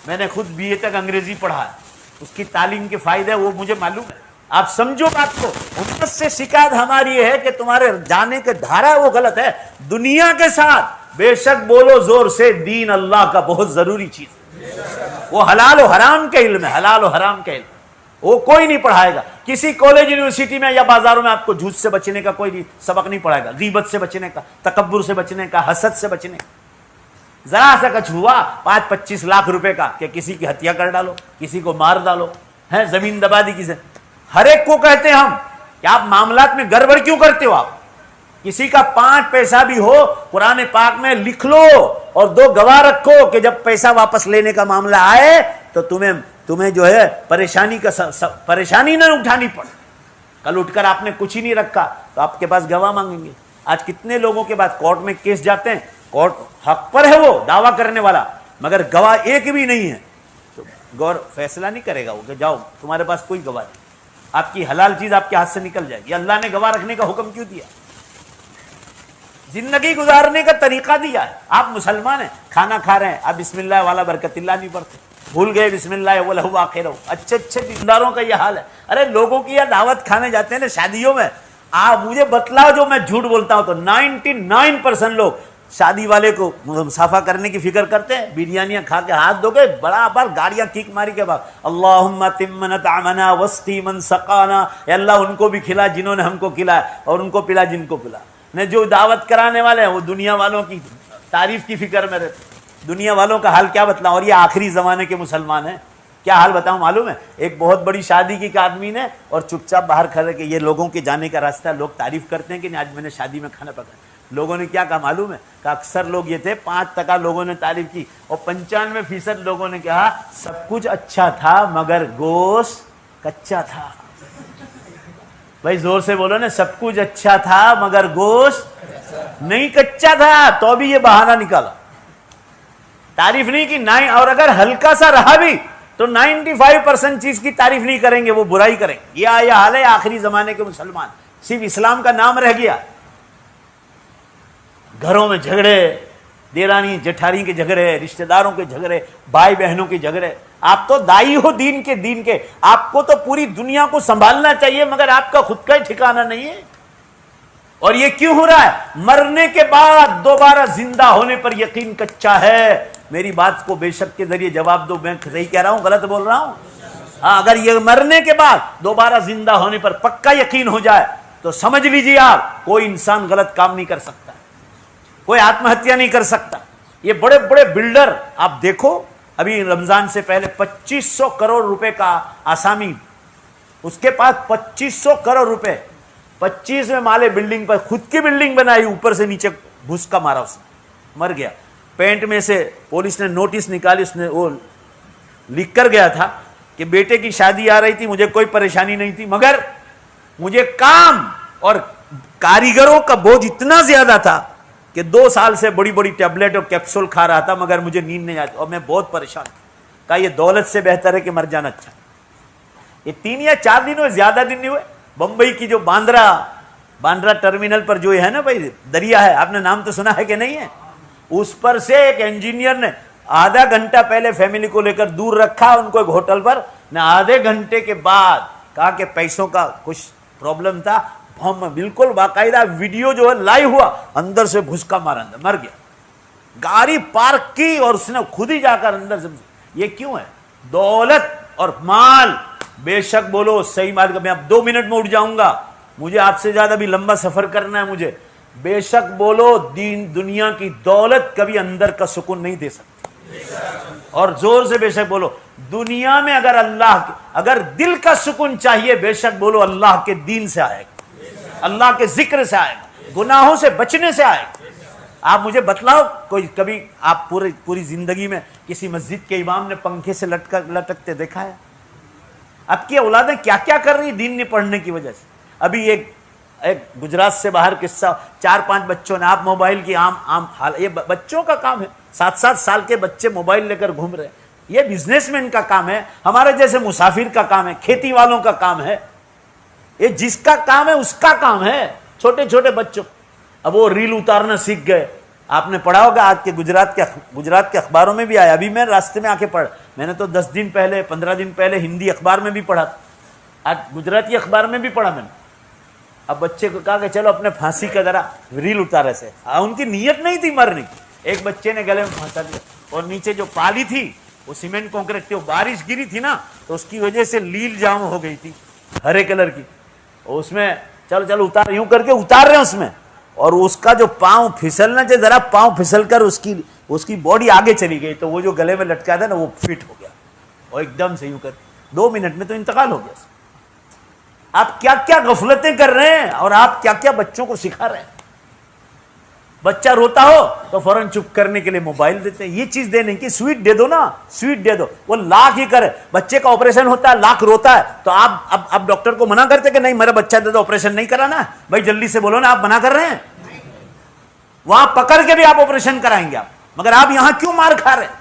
میں نے خود BA تک انگریزی پڑھا ہے، اس کی تعلیم کے فائدے وہ مجھے معلوم ہے. آپ سمجھو بات کو. امت سے شکایت ہماری یہ ہے کہ تمہارے جانے کے دھارا وہ غلط ہے. دنیا کے ساتھ بے شک بولو زور سے، دین اللہ کا بہت ضروری چیز ہے. وہ حلال و حرام کا علم ہے، حلال و حرام کا علم وہ کوئی نہیں پڑھائے گا. کسی کالج یونیورسٹی میں یا بازاروں میں آپ کو جھوٹ سے بچنے کا کوئی سبق نہیں پڑھائے گا، غیبت سے بچنے کا، تکبر سے بچنے کا، حسد سے بچنے کا. ذرا سا کچھ ہوا 5-25 لاکھ روپے کا کہ کسی کی ہتیا کر ڈالو، کسی کو مار ڈالو، ہے زمین دبا دی کسی. ہر ایک کو کہتے ہیں ہم کہ آپ معاملات میں گڑبڑ کیوں کرتے ہو. آپ کسی کا 5 پیسہ بھی ہو، قرآن پاک میں لکھ لو اور 2 گواہ رکھو کہ جب پیسہ واپس لینے کا معاملہ آئے تو تمہیں تمہیں جو ہے پریشانی پریشانی نہ اٹھانی پڑے. کل اٹھ کر آپ نے کچھ ہی نہیں رکھا تو آپ کے پاس گواہ مانگیں گے. آج کتنے لوگوں کے بعد کورٹ میں کیس جاتے ہیں, کورٹ حق پر ہے وہ دعویٰ کرنے والا, مگر گواہ ایک بھی نہیں ہے, تو گور فیصلہ نہیں کرے گا وہ کہ جاؤ تمہارے پاس کوئی گواہ نہیں, آپ کی حلال چیز آپ کے ہاتھ سے نکل جائے گی. اللہ نے گواہ رکھنے کا حکم کیوں دیا؟ زندگی گزارنے کا طریقہ دیا ہے. آپ مسلمان ہیں, کھانا کھا رہے ہیں, آپ بسم اللہ والا برکت اللہ نہیں پڑھتے, بھول گئے بسم اللہ وَلَهُ آخِرَهُ. اچھے اچھے دینداروں کا یہ حال ہے. ارے لوگوں کی یہ دعوت کھانے جاتے ہیں نا شادیوں میں, آپ مجھے بتلاؤ جو میں جھوٹ بولتا ہوں تو 99% لوگ شادی والے کو مسافہ کرنے کی فکر کرتے ہیں, بریانیاں کھا کے ہاتھ دھو کے برابر گاڑیاں کیک ماری کے بعد اللہم تم نطعمنا وسقی من سقانا, اے اللہ ان کو بھی کھلا جنہوں نے ہم کو کھلایا اور ان کو پلا جن کو پلا. نے جو دعوت کرانے والے ہیں وہ دنیا والوں کی تعریف کی فکر میں رہتے. دنیا والوں کا حال کیا بتلاؤں, اور یہ آخری زمانے کے مسلمان ہیں, کیا حال بتاؤں معلوم ہے؟ ایک بہت بڑی شادی کی آدمی نے اور چپ چاپ باہر کھڑے کہ یہ لوگوں کے جانے کا راستہ, لوگ تعریف کرتے ہیں کہ آج میں نے شادی میں کھانا پکایا. لوگوں نے کیا کہا معلوم ہے؟ کہ اکثر لوگ یہ تھے 5% لوگوں نے تعریف کی اور 95% لوگوں نے کہا سب کچھ اچھا تھا مگر گوشت کچا تھا. بھائی زور سے بولو نا, سب کچھ اچھا تھا مگر گوشت نہیں کچا تھا. تو بھی یہ بہانہ نکالا, تعریف نہیں کی. اور اگر ہلکا سا رہا بھی تو 95% چیز کی تعریف نہیں کریں گے, وہ برائی کریں گے. یہ حال ہے آخری زمانے کے مسلمان. صرف اسلام کا نام رہ گیا, گھروں میں جھگڑے, دیرانی جٹھانی کے جھگڑے, رشتہ داروں کے جھگڑے, بھائی بہنوں کے جھگڑے. آپ تو دائی ہو دین کے, آپ کو تو پوری دنیا کو سنبھالنا چاہیے مگر آپ کا خود کا ہی ٹھکانہ نہیں ہے. اور یہ کیوں ہو رہا ہے؟ مرنے کے بعد دوبارہ زندہ ہونے پر یقین کچا ہے. میری بات کو بے شک کے ذریعے جواب دو, میں صحیح کہہ رہا ہوں غلط بول رہا ہوں؟ ہاں, اگر یہ مرنے کے بعد دوبارہ زندہ ہونے پر پکا یقین ہو جائے تو سمجھ لیجیے آپ کوئی انسان غلط کام نہیں کر سکتا, کوئی آتم ہتیا نہیں کر سکتا. یہ بڑے بڑے بلڈر آپ دیکھو, ابھی رمضان سے پہلے 2500 کروڑ روپے کا آسامی, اس کے پاس 2500 کروڑ روپے, 25 میں مالے بلڈنگ پر, خود کی بلڈنگ بنائی, اوپر سے نیچے گھس کا مارا, اس نے مر گیا. پینٹ میں سے پولیس نے نوٹس نکالی, اس نے وہ لکھ کر گیا تھا کہ بیٹے کی شادی آ رہی تھی, مجھے کوئی پریشانی نہیں تھی مگر مجھے کام اور کاریگروں کا بوجھ اتنا زیادہ تھا کہ 2 سال سے بڑی بڑی ٹیبلٹ اور کیپسول کھا رہا تھا مگر مجھے نیند نہیں آتی اور میں بہت پریشان تھا. کہا یہ دولت سے بہتر ہے کہ مر جانا اچھا. یہ 3 یا 4 دن ہوئے, زیادہ دن نہیں ہوئے. بمبئی کی جو باندرا ٹرمینل پر جو ہے نا بھائی دریا ہے, آپ نے نام تو سنا ہے کہ نہیں ہے, اس پر سے ایک انجینئر نے آدھا گھنٹہ پہلے فیملی کو لے کر دور رکھا ان کو ایک ہوٹل پر, نہ آدھے گھنٹے کے بعد کہا کہ پیسوں کا کچھ پرابلم تھا, بالکل باقاعدہ ویڈیو جو ہے لائیو ہوا, اندر سے بھسکا مارا, اندر مر گیا. گاڑی پارک کی اور اس نے خود ہی جا کر اندر سے. یہ کیوں ہے؟ دولت اور مال. بے شک بولو صحیح مال کا, میں اب 2 منٹ میں اٹھ جاؤں گا, مجھے آپ سے زیادہ بھی لمبا سفر کرنا ہے مجھے. بے شک بولو دنیا کی دولت کبھی اندر کا سکون نہیں دے سکتی. اور زور سے بے شک بولو, دنیا میں اگر دل کا سکون چاہیے, بے شک بولو اللہ کے دین سے آئے گا, اللہ کے ذکر سے آئے گا, گناہوں سے بچنے سے آئے گا. آپ مجھے بتلاؤ کوئی کبھی آپ پوری زندگی میں کسی مسجد کے امام نے پنکھے سے لٹکتے دیکھا ہے؟ اب کی اولادیں کیا کیا کر رہی دین نہیں پڑھنے کی وجہ سے. ابھی ایک گجرات سے باہر قصہ, 4-5 بچوں نے, آپ موبائل کی عام حال, یہ بچوں کا کام ہے, 7 سال کے بچے موبائل لے کر گھوم رہے ہیں. یہ بزنس مین کا کام ہے, ہمارے جیسے مسافر کا کام ہے, کھیتی والوں کا کام ہے. یہ جس کا کام ہے اس کا کام ہے. چھوٹے چھوٹے بچوں اب وہ ریل اتارنا سیکھ گئے. آپ نے پڑھا ہوگا آج کے گجرات کے اخباروں میں بھی آیا. ابھی میں راستے میں آ کے پڑھا, میں نے تو 10 دن پہلے 15 دن پہلے ہندی اخبار میں بھی پڑھا, آج گجراتی اخبار میں بھی پڑھا میں نے. اب بچے کو کہا کہ چلو اپنے پھانسی کا ذرا ریل اتارے سے. ان کی نیت نہیں تھی مرنے کی. ایک بچے نے گلے میں پھانسا دیا اور نیچے جو پالی تھی وہ سیمنٹ کنکریٹ تھی, وہ بارش گری تھی نا تو اس کی وجہ سے لیل جام ہو گئی تھی ہرے کلر کی. اس میں چلو اتار, یوں کر کے اتار رہے ہیں اس میں, اور اس کا جو پاؤں پھسلنا چاہیے, ذرا پاؤں پھسل کر اس کی باڈی آگے چلی گئی, تو وہ جو گلے میں لٹکا تھا نا وہ فٹ ہو گیا اور ایک دم سے یوں کر 2 منٹ میں تو انتقال ہو گیا. آپ کیا کیا غفلتیں کر رہے ہیں اور آپ کیا کیا بچوں کو سکھا رہے ہیں. بچہ روتا ہو تو فوراً چپ کرنے کے لیے موبائل دیتے ہیں. یہ چیز دینے کی سویٹ دے دو نا, سویٹ دے دو. وہ لاکھ ہی کرے, بچے کا آپریشن ہوتا ہے لاکھ روتا ہے تو آپ ڈاکٹر کو منع کرتے کہ نہیں میرا بچہ دے دو, آپریشن نہیں کرانا ہے بھائی, جلدی سے بولو نا. آپ منع کر رہے ہیں, وہاں پکڑ کے بھی آپ آپریشن کرائیں گے آپ, مگر آپ یہاں کیوں مار کھا رہے ہیں؟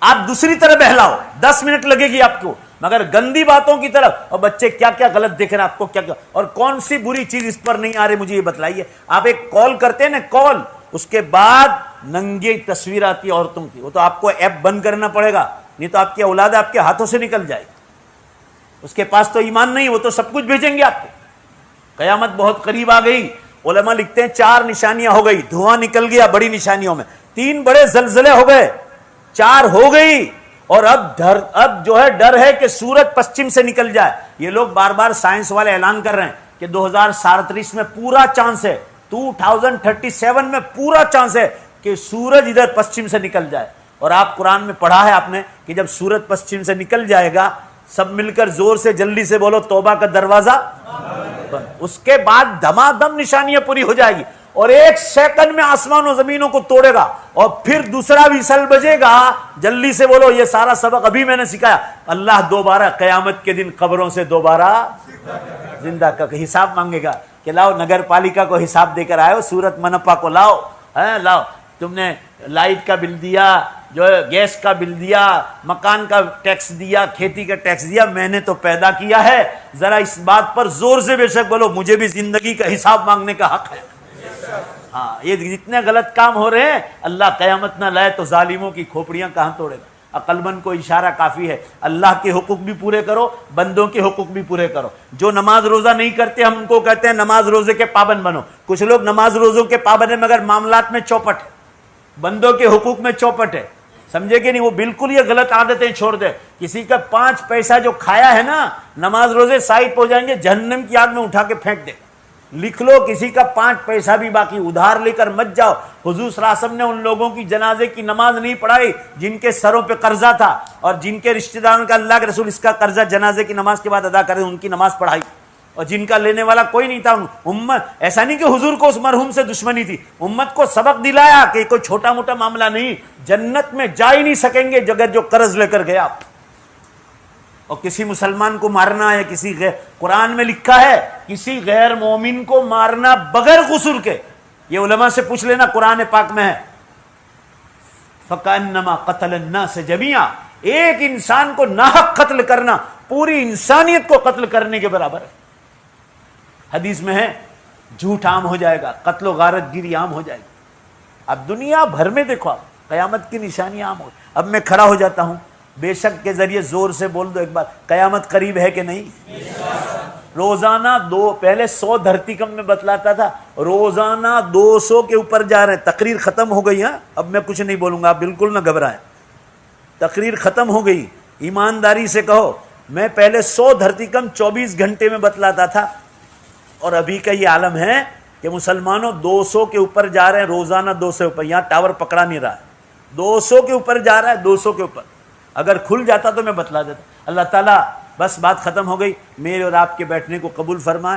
آپ دوسری طرح بہلاؤ, 10 منٹ لگے گی آپ کو, مگر گندی باتوں کی طرف. اور بچے کیا کیا غلط دیکھ رہے ہیں, آپ کو کیا کیا, اور کون سی بری چیز اس پر نہیں آ رہی مجھے یہ بتلائیے. آپ ایک کال کرتے ہیں نا, کال, اس کے بعد ننگی تصویر آتی ہے عورتوں کی, وہ تو آپ کو ایپ بند کرنا پڑے گا, نہیں تو آپ کی اولاد آپ کے ہاتھوں سے نکل جائے. اس کے پاس تو ایمان نہیں, وہ تو سب کچھ بھیجیں گے آپ کو. قیامت بہت قریب آ گئی. علماء لکھتے ہیں 4 نشانیاں ہو گئی, دھواں نکل گیا بڑی نشانیوں میں, 3 بڑے زلزلے ہو گئے, 4 ہو گئی, اور اب جو ہے ڈر ہے کہ سورج پشچم سے نکل جائے. یہ لوگ بار بار سائنس والے اعلان کر رہے ہیں کہ 2037 میں پورا چانس ہے, 2037 میں پورا چانس ہے کہ سورج ادھر پشچم سے نکل جائے. اور آپ قرآن میں پڑھا ہے آپ نے کہ جب سورج پشچم سے نکل جائے گا, سب مل کر زور سے جلدی سے بولو توبہ کا دروازہ بند. اس کے بعد دھمادم نشانیاں پوری ہو جائے گی, اور 1 سیکنڈ میں آسمان و زمینوں کو توڑے گا, اور پھر دوسرا ویسل بجے گا. جلدی سے بولو, یہ سارا سبق ابھی میں نے سکھایا. اللہ دوبارہ قیامت کے دن قبروں سے دوبارہ زندہ کا حساب مانگے گا کہ لاؤ نگر پالیکا کو حساب دے کر آئے ہو, سورت منپا کو لاؤ, لاؤ, تم نے لائٹ کا بل دیا, جو ہے گیس کا بل دیا, مکان کا ٹیکس دیا, کھیتی کا ٹیکس دیا, میں نے تو پیدا کیا ہے. ذرا اس بات پر زور سے بے شک بولو, مجھے بھی زندگی کا حساب مانگنے کا حق ہے. ہاں, یہ جتنے غلط کام ہو رہے ہیں, اللہ قیامت نہ لائے تو ظالموں کی کھوپڑیاں کہاں توڑے گا. عقل مند کو اشارہ کافی ہے, اللہ کے حقوق بھی پورے کرو, بندوں کے حقوق بھی پورے کرو. جو نماز روزہ نہیں کرتے ہم ان کو کہتے ہیں نماز روزے کے پابند بنو. کچھ لوگ نماز روزوں کے پابند ہیں مگر معاملات میں چوپٹ ہے, بندوں کے حقوق میں چوپٹ ہے, سمجھے کہ نہیں. وہ بالکل یہ غلط عادتیں چھوڑ دے. کسی کا 5 پیسہ جو کھایا ہے نا, نماز روزے سائڈ ہو جائیں گے, جہنم کی آگ میں اٹھا کے پھینک دے. لکھ لو, کسی کا 5 پیسہ بھی باقی ادھار لے کر مت جاؤ. حضور صلی اللہ علیہ وسلم نے ان لوگوں کی جنازے کی نماز نہیں پڑھائی جن کے سروں پہ قرضہ تھا, اور جن کے رشتہ داروں کا اللہ کے رسول اس کا قرضہ جنازے کی نماز کے بعد ادا کرے, ان کی نماز پڑھائی. اور جن کا لینے والا کوئی نہیں تھا, امت ایسا نہیں کہ حضور کو اس مرحوم سے دشمنی تھی, امت کو سبق دلایا کہ کوئی چھوٹا موٹا معاملہ نہیں, جنت میں جا ہی نہیں سکیں گے جگہ جو قرض لے کر گیا. اور کسی مسلمان کو مارنا ہے, کسی قرآن میں لکھا ہے کسی غیر مومن کو مارنا بغیر قصور کے, یہ علماء سے پوچھ لینا, قرآن پاک میں ہے, فَكَأَنَّمَا قَتَلَ النَّاسَ جَمِيعًا, ایک انسان کو ناحق قتل کرنا پوری انسانیت کو قتل کرنے کے برابر ہے. حدیث میں ہے جھوٹ عام ہو جائے گا, قتل و غارت گیری عام ہو جائے گی. اب دنیا بھر میں دیکھو, آپ قیامت کی نشانیاں عام ہو. اب میں کھڑا ہو جاتا ہوں, بے شک کے ذریعے زور سے بول دو ایک بار, قیامت قریب ہے کہ نہیں؟ روزانہ پہلے 100 دھرتی کم میں بتلاتا تھا, روزانہ 200 کے اوپر جا رہے ہیں. تقریر ختم ہو گئی. ہاں, اب میں کچھ نہیں بولوں گا, آپ بالکل نہ گھبرائیں. تقریر ختم ہو گئی, ایمانداری سے کہو. میں پہلے 100 دھرتی کم 24 گھنٹے میں بتلاتا تھا, اور ابھی کا یہ عالم ہے کہ مسلمانوں 200 کے اوپر جا رہے ہیں روزانہ. 200 اوپر, یہاں ٹاور پکڑا نہیں رہا ہے, 200 کے اوپر جا رہا ہے, 200 کے اوپر. اگر کھل جاتا تو میں بتلا دیتا. اللہ تعالیٰ بس بات ختم ہو گئی, میرے اور آپ کے بیٹھنے کو قبول فرمائے.